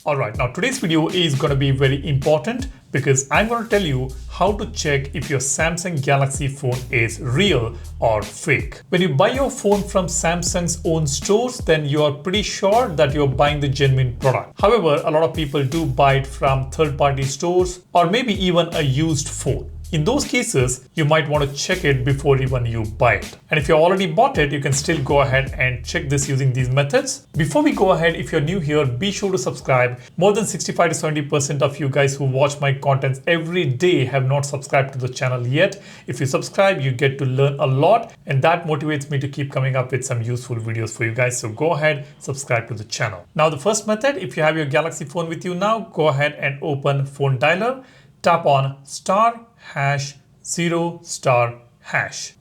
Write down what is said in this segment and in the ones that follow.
Alright, now today's video is going to be very important because I'm going to tell you how to check if your Samsung Galaxy phone is real or fake. When you buy your phone from Samsung's own stores, then you are pretty sure that you're buying the genuine product. However, a lot of people do buy it from third-party stores or maybe even a used phone. In those cases, you might want to check it before even you buy it. And if you already bought it, you can still go ahead and check this using these methods. Before we go ahead, if you're new here, be sure to subscribe. More than 65 to 70% of you guys who watch my contents every day have not subscribed to the channel yet. If you subscribe, you get to learn a lot, and that motivates me to keep coming up with some useful videos for you guys. So go ahead, subscribe to the channel. Now, the first method, if you have your Galaxy phone with you now, go ahead and open phone dialer, tap on *#0*#.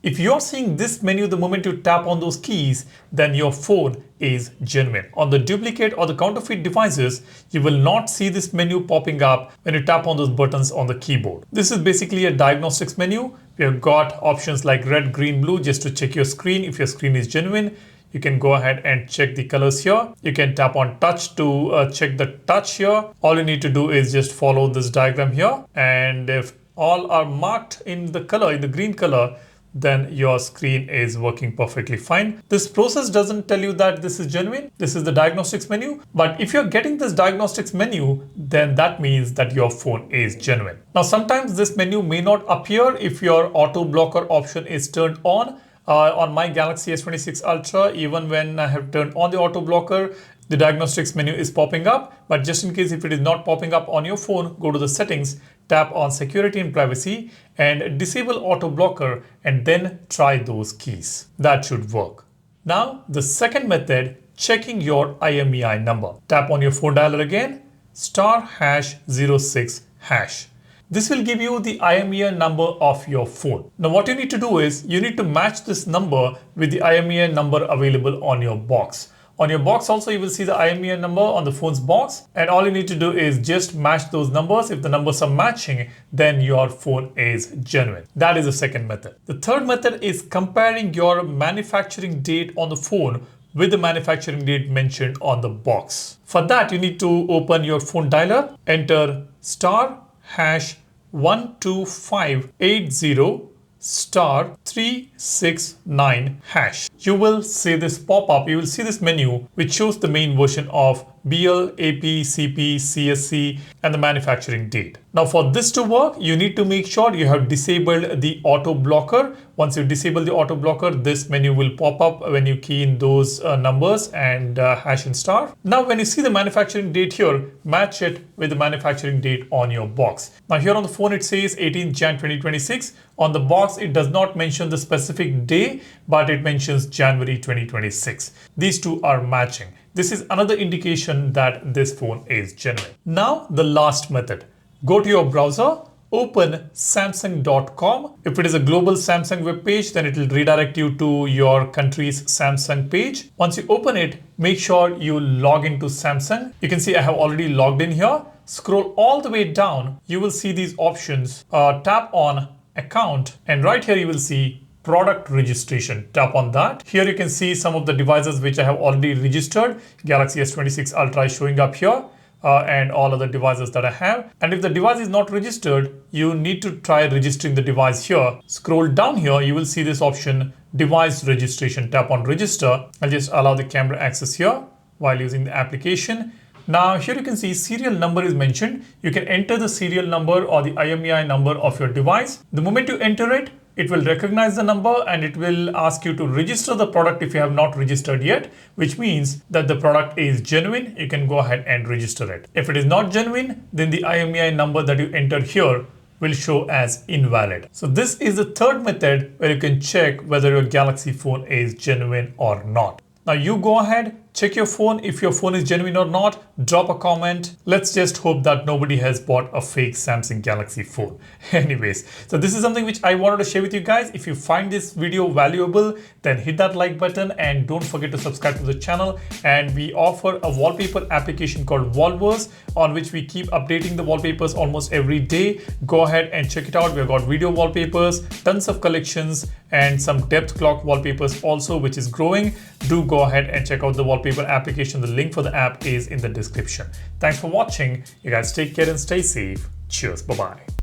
If you're seeing this menu the moment you tap on those keys, then your phone is genuine. On the duplicate or the counterfeit devices, you will not see this menu popping up when you tap on those buttons on the keyboard. This is basically a diagnostics menu. We have got options like red, green, blue just to check your screen if your screen is genuine. You can go ahead and check the colors here. You can tap on touch to check the touch here. All you need to do is just follow this diagram here. And if all are marked in the color, in the green color, then your screen is working perfectly fine. This process doesn't tell you that this is genuine. This is the diagnostics menu. But if you're getting this diagnostics menu, then that means that your phone is genuine. Now, sometimes this menu may not appear if your auto blocker option is turned on. On my Galaxy S26 Ultra, even when I have turned on the auto blocker, the diagnostics menu is popping up. But just in case if it is not popping up on your phone, go to the settings, tap on security and privacy and disable auto blocker, and then try those keys. That should work. Now, the second method, checking your IMEI number. Tap on your phone dialer again, *#06#. This will give you the IMEI number of your phone. Now what you need to do is you need to match this number with the IMEI number available on your box. On your box also you will see the IMEI number on the phone's box, and all you need to do is just match those numbers. If the numbers are matching, then your phone is genuine. That is the second method. The third method is comparing your manufacturing date on the phone with the manufacturing date mentioned on the box. For that you need to open your phone dialer, enter *#12580*369#. You will see this pop up. You will see this menu which shows the main version of BL, AP, CP, CSC, and the manufacturing date. Now for this to work, you need to make sure you have disabled the auto blocker. Once you disable the auto blocker, this menu will pop up when you key in those numbers and hash and star. Now when you see the manufacturing date here, match it with the manufacturing date on your box. Now here on the phone it says 18th Jan 2026. On the box it does not mention the specific day, but it mentions January 2026. These two are matching. This is another indication that this phone is genuine. Now the last method. Go to your browser, open samsung.com. If it is a global Samsung web page, then it will redirect you to your country's Samsung page. Once you open it, make sure you log into Samsung. You can see I have already logged in here. Scroll all the way down. You will see these options. Tap on account, and right here you will see product registration. Tap on that. Here you can see some of the devices which I have already registered. Galaxy S26 Ultra is showing up here. And all other devices that I have. And if the device is not registered, you need to try registering the device here. Scroll down here, you will see this option, device registration. Tap on register. I'll just allow the camera access here while using the application. Now here you can see serial number is mentioned. You can enter the serial number or the IMEI number of your device. The moment you enter it, it will recognize the number and it will ask you to register the product if you have not registered yet, which means that the product is genuine. You can go ahead and register it. If it is not genuine, then the IMEI number that you entered here will show as invalid. So this is the third method where you can check whether your Galaxy phone is genuine or not. Now you go ahead, check your phone. If your phone is genuine or not, drop a comment. Let's just hope that nobody has bought a fake Samsung Galaxy phone. Anyways, so this is something which I wanted to share with you guys. If you find this video valuable, then hit that like button and don't forget to subscribe to the channel. And we offer a wallpaper application called Wallverse, on which we keep updating the wallpapers almost every day. Go ahead and check it out. We've got video wallpapers, tons of collections, and some depth clock wallpapers also, which is growing. Do go ahead and check out the wallpaper paper application. The link for the app is in the description. Thanks for watching. You guys take care and stay safe. Cheers. Bye-bye.